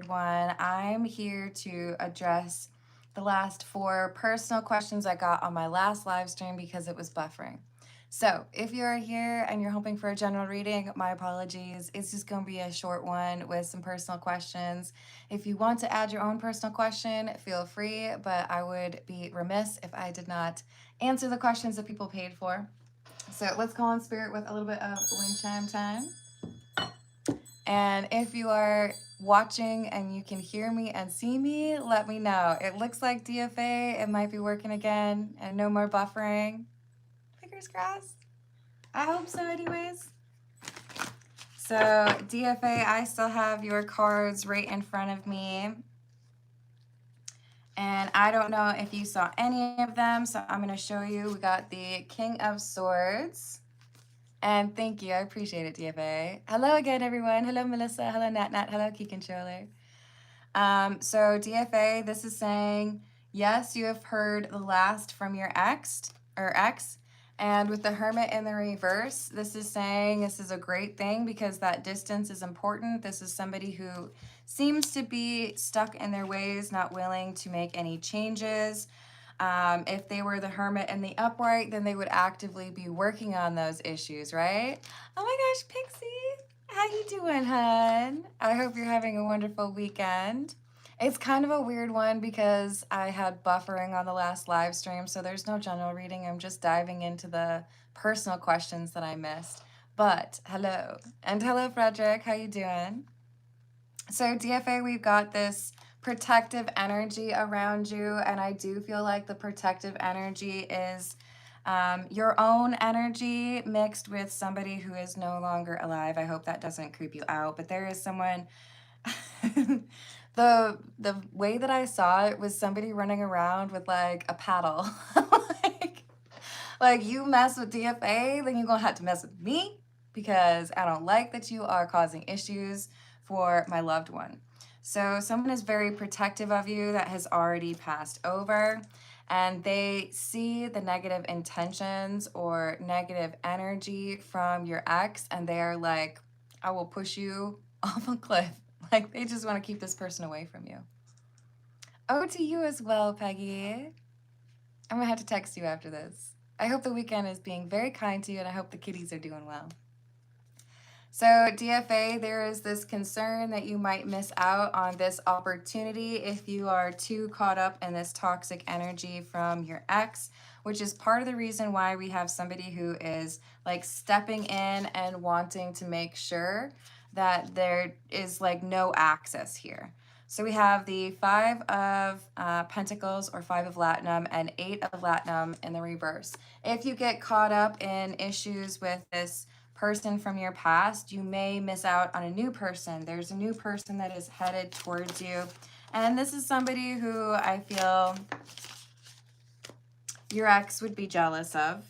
weird one. I'm here to address the last 4 personal questions I got on my last live stream because it was buffering. So if you're here and you're hoping for a general reading, my apologies. It's just going to be a short one with some personal questions. If you want to add your own personal question, feel free, but I would be remiss if I did not answer the questions that people paid for. So let's call on spirit with a little bit of wind chime time. And if you are watching and you can hear me and see me, let me know. It looks like DFA, it might be working again and no more buffering. Fingers crossed. I hope so anyways. So DFA, I still have your cards right in front of me. And I don't know if you saw any of them, so I'm going to show you. We got the King of Swords. And thank you. I appreciate it, DFA. Hello again, everyone. Hello, Melissa. Hello, Nat Nat. Hello, Key Controller. So DFA, this is saying, yes, you have heard the last from your ex. And with the Hermit in the reverse, this is saying this is a great thing because that distance is important. This is somebody who seems to be stuck in their ways, not willing to make any changes. If they were the Hermit in the upright, then they would actively be working on those issues, right? Oh my gosh, Pixie, how you doing, hun? I hope you're having a wonderful weekend. It's kind of a weird one because I had buffering on the last live stream, so there's no general reading. I'm just diving into the personal questions that I missed. But hello, and hello, Frederick, how you doing? So DFA, we've got this protective energy around you, and I do feel like the protective energy is your own energy mixed with somebody who is no longer alive. I hope that doesn't creep you out, but there is someone the way that I saw it was somebody running around with like a paddle. like you mess with DFA, then you're gonna have to mess with me because I don't like that you are causing issues for my loved one. So someone is very protective of you that has already passed over, and they see the negative intentions or negative energy from your ex, and they are like, I will push you off a cliff. Like they just want to keep this person away from you. Oh, to you as well, Peggy. I'm gonna have to text you after this. I hope the weekend is being very kind to you, and I hope the kitties are doing well. So DFA, there is this concern that you might miss out on this opportunity if you are too caught up in this toxic energy from your ex, which is part of the reason why we have somebody who is like stepping in and wanting to make sure that there is like no access here. So we have the 5 of Pentacles or 5 of Latinum and 8 of Latinum in the reverse. If you get caught up in issues with this person from your past, you may miss out on a new person. There's a new person that is headed towards you. And this is somebody who I feel your ex would be jealous of.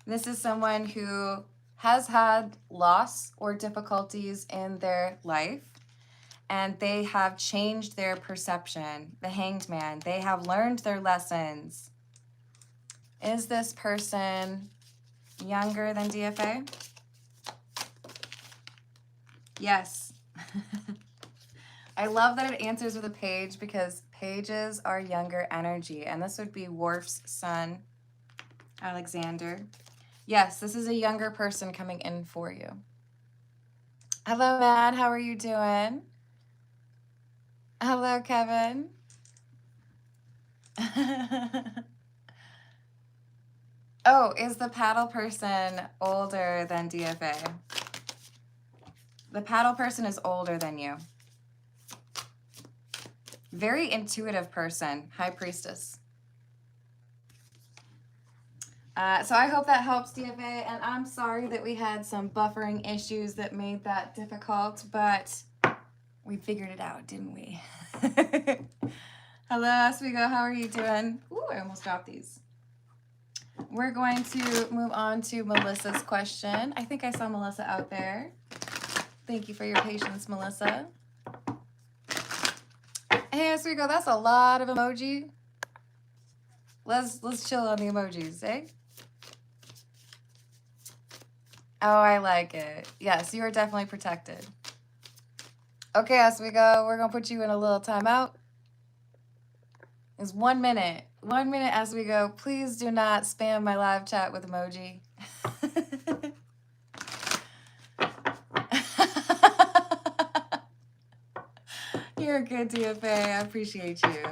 This is someone who has had loss or difficulties in their life, and they have changed their perception. The Hanged Man, they have learned their lessons. Is this person younger than DFA? Yes. I love that it answers with a page because pages are younger energy, and this would be Worf's son, Alexander. Yes, this is a younger person coming in for you. Hello, Matt. How are you doing? Hello, Kevin. Oh, is the paddle person older than DFA? The paddle person is older than you. Very intuitive person, High Priestess. So I hope that helps, DFA, and I'm sorry that we had some buffering issues that made that difficult, but we figured it out, didn't we? Hello, Oswego, how are you doing? Ooh, I almost dropped these. We're going to move on to Melissa's question. I think I saw Melissa out there. Thank you for your patience, Melissa. Hey, Oswego, that's a lot of emoji. Let's chill on the emojis, eh? Oh, I like it. Yes, you are definitely protected. Okay, as we go, we're gonna put you in a little timeout. It's 1 minute. 1 minute as we go. Please do not spam my live chat with emoji. You're a good DFA. I appreciate you.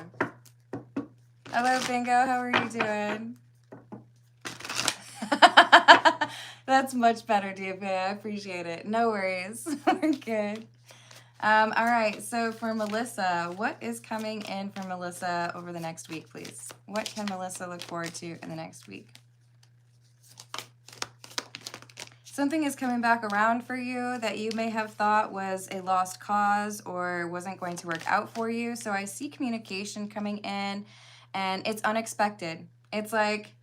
Hello, Bingo. How are you doing? That's much better, DFA. I appreciate it. No worries. We're good. All right. So for Melissa, what is coming in for Melissa over the next week, please? What can Melissa look forward to in the next week? Something is coming back around for you that you may have thought was a lost cause or wasn't going to work out for you. So I see communication coming in and it's unexpected. It's like,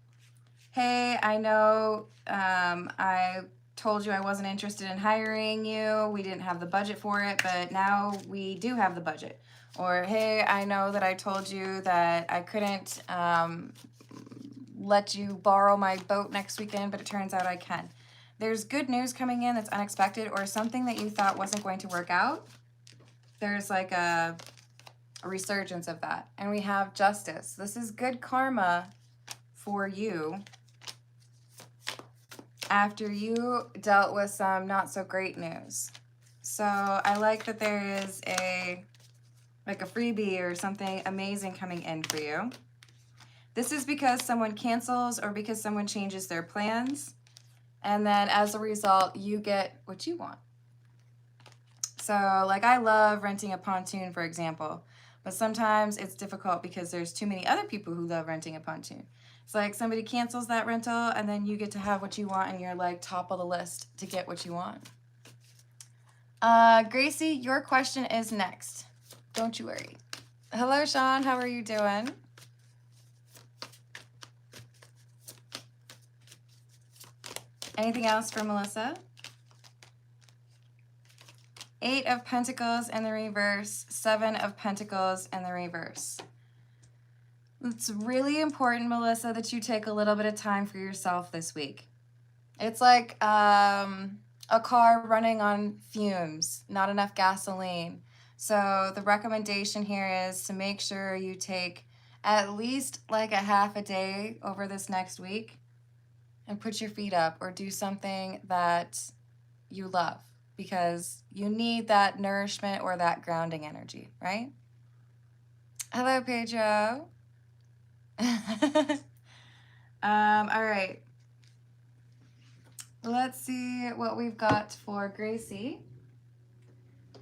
hey, I know I told you I wasn't interested in hiring you. We didn't have the budget for it, but now we do have the budget. Or, hey, I know that I told you that I couldn't let you borrow my boat next weekend, but it turns out I can. There's good news coming in that's unexpected, or something that you thought wasn't going to work out. There's like a resurgence of that. And we have justice. This is good karma for you after you dealt with some not so great news. So I like that there is a freebie or something amazing coming in for you. This is because someone cancels or because someone changes their plans. And then as a result, you get what you want. So like I love renting a pontoon, for example, but sometimes it's difficult because there's too many other people who love renting a pontoon. It's like somebody cancels that rental and then you get to have what you want and you're like top of the list to get what you want. Gracie, your question is next. Don't you worry. Hello, Sean. How are you doing? Anything else for Melissa? 8 of Pentacles in the reverse, 7 of Pentacles in the reverse. It's really important, Melissa, that you take a little bit of time for yourself this week. It's like a car running on fumes, not enough gasoline. So the recommendation here is to make sure you take at least like a half a day over this next week and put your feet up or do something that you love because you need that nourishment or that grounding energy, right? Hello, Pedro. All right. Let's see what we've got for Gracie.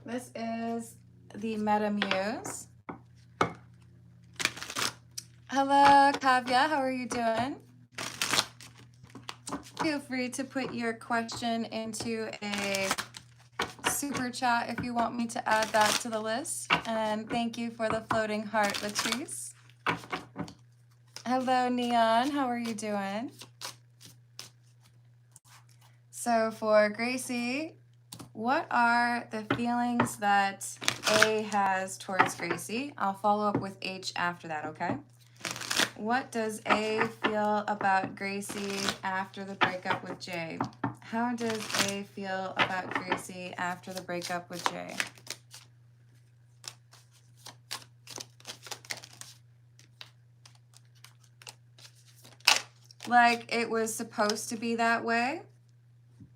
This is the Meta Muse. Hello, Kavya. How are you doing? Feel free to put your question into a super chat if you want me to add that to the list. And thank you for the floating heart, Latrice. Hello, Neon. How are you doing? So for Gracie, what are the feelings that A has towards Gracie? I'll follow up with H after that, okay? What does A feel about Gracie after the breakup with J? How does A feel about Gracie after the breakup with J? Like it was supposed to be that way,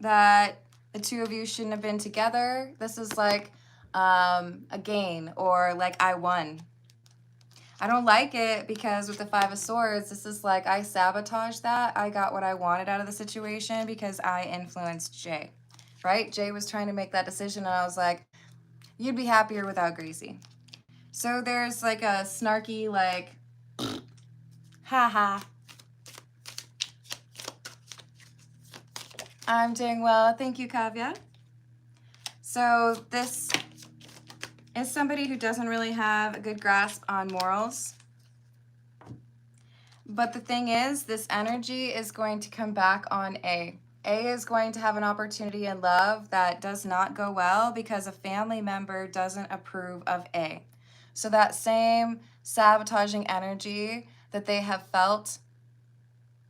that the two of you shouldn't have been together. This is like a gain or like I won. I don't like it because with the 5 of Swords, this is like I sabotaged that. I got what I wanted out of the situation because I influenced Jay, right? Jay was trying to make that decision and I was like, you'd be happier without Gracie. So there's like a snarky like, haha. I'm doing well. Thank you, Kavya. So this is somebody who doesn't really have a good grasp on morals. But the thing is, this energy is going to come back on A. A is going to have an opportunity in love that does not go well because a family member doesn't approve of A. So that same sabotaging energy that they have felt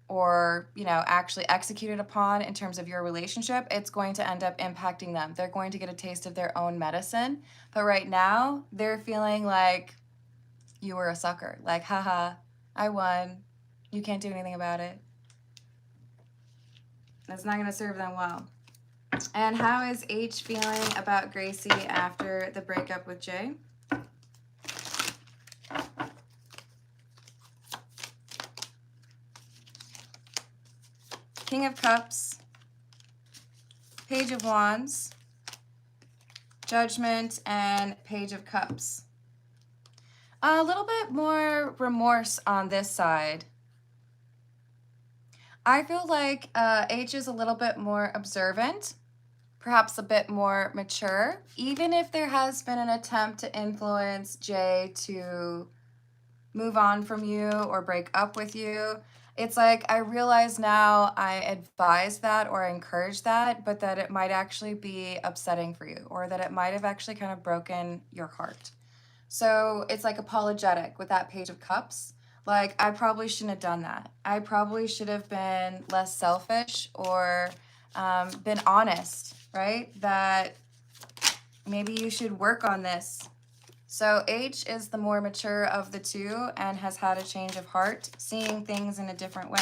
or, you know, actually executed upon in terms of your relationship, it's going to end up impacting them. They're going to get a taste of their own medicine. But right now, they're feeling like you were a sucker. Like, haha, I won. You can't do anything about it. That's not going to serve them well. And how is H feeling about Gracie after the breakup with Jay? King of Cups, Page of Wands, Judgment, and Page of Cups. A little bit more remorse on this side. I feel like H is a little bit more observant, perhaps a bit more mature, even if there has been an attempt to influence Jay to move on from you or break up with you. It's like I realize now I advise that or encourage that, but that it might actually be upsetting for you, or that it might have actually kind of broken your heart. So it's like apologetic with that Page of Cups. Like, I probably shouldn't have done that. I probably should have been less selfish or been honest, right? That maybe you should work on this. So H is the more mature of the two and has had a change of heart, seeing things in a different way.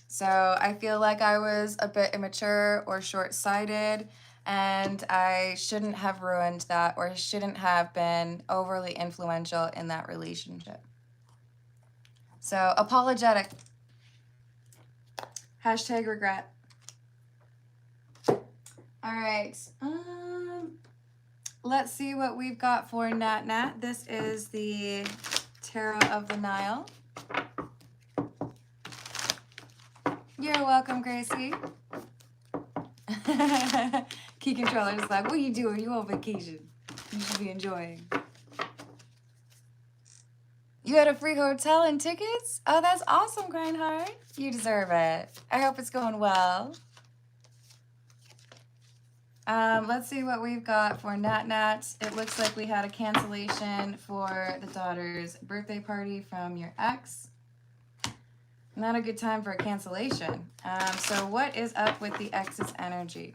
So I feel like I was a bit immature or short-sighted, and I shouldn't have ruined that or shouldn't have been overly influential in that relationship. So apologetic. Hashtag regret. All right. Let's see what we've got for Nat Nat. This is the Tarot of the Nile. You're welcome, Gracie. Key controller's like, what are you doing? You on vacation. You should be enjoying. You had a free hotel and tickets? Oh, that's awesome, Grindheart. You deserve it. I hope it's going well. Let's see what we've got for Nat Nat. It looks like we had a cancellation for the daughter's birthday party from your ex. Not a good time for a cancellation. So what is up with the ex's energy?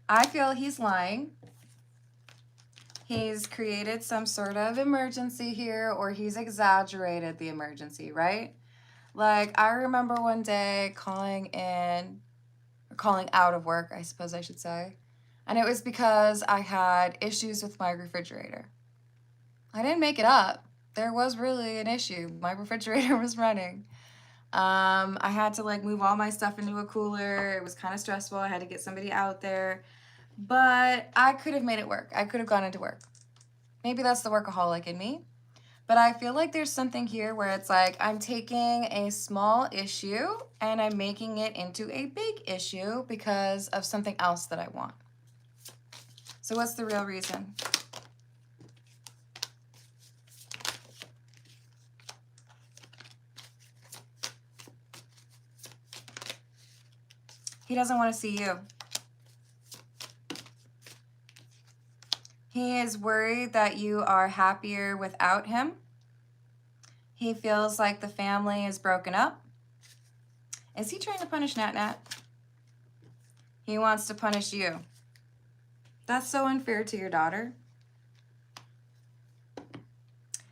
I feel he's lying. He's created some sort of emergency here, or he's exaggerated the emergency, right? Like, I remember one day calling in, or calling out of work, I suppose I should say. And it was because I had issues with my refrigerator. I didn't make it up. There was really an issue. My refrigerator was running. I had to like move all my stuff into a cooler. It was kind of stressful. I had to get somebody out there. But I could have made it work. I could have gone into work. Maybe that's the workaholic in me. But I feel like there's something here where it's like I'm taking a small issue and I'm making it into a big issue because of something else that I want. So what's the real reason? He doesn't want to see you. He is worried that you are happier without him. He feels like the family is broken up. Is he trying to punish Nat Nat? He wants to punish you. That's so unfair to your daughter.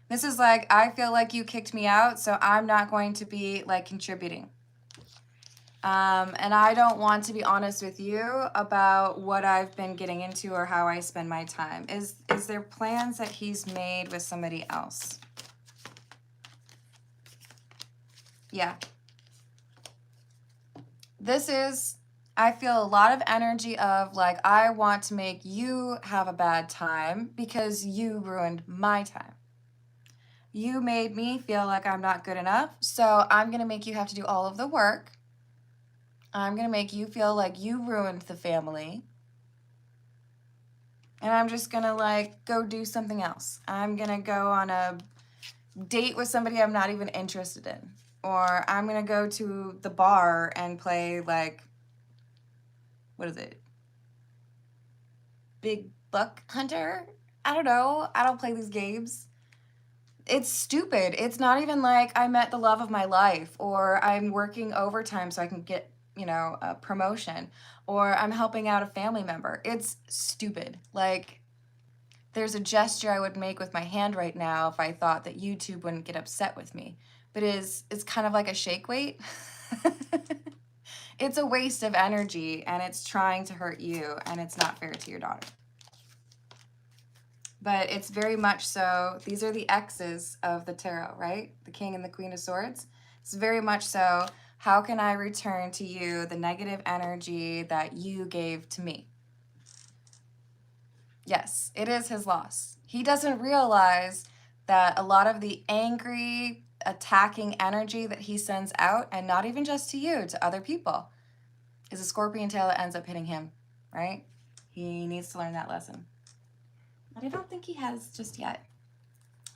This is like, I feel like you kicked me out, so I'm not going to be like contributing. And I don't want to be honest with you about what I've been getting into or how I spend my time. Is there plans that he's made with somebody else? Yeah. This is, I feel a lot of energy of like, I want to make you have a bad time because you ruined my time. You made me feel like I'm not good enough, so I'm going to make you have to do all of the work. I'm going to make you feel like you ruined the family. And I'm just going to like go do something else. I'm going to go on a date with somebody I'm not even interested in. Or I'm going to go to the bar and play like, what is it? Big Buck Hunter? I don't know. I don't play these games. It's stupid. It's not even like I met the love of my life, or I'm working overtime so I can get, a promotion, or I'm helping out a family member. It's stupid. Like, there's a gesture I would make with my hand right now if I thought that YouTube wouldn't get upset with me. But it's kind of like a shake weight. It's a waste of energy, and it's trying to hurt you, and it's not fair to your daughter. But it's very much so, these are the X's of the tarot, right? The King and the Queen of Swords. It's very much so, how can I return to you the negative energy that you gave to me? Yes, it is his loss. He doesn't realize that a lot of the angry, attacking energy that he sends out, and not even just to you, to other people, is a scorpion tail that ends up hitting him, right? He needs to learn that lesson. But I don't think he has just yet.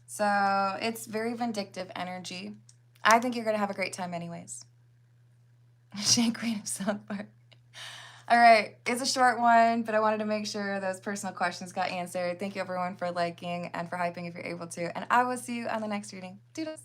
So it's very vindictive energy. I think you're going to have a great time anyways. Shane Queen of South Park. All right, it's a short one, but I wanted to make sure those personal questions got answered. Thank you everyone for liking and for hyping if you're able to. And I will see you on the next reading. Doodles.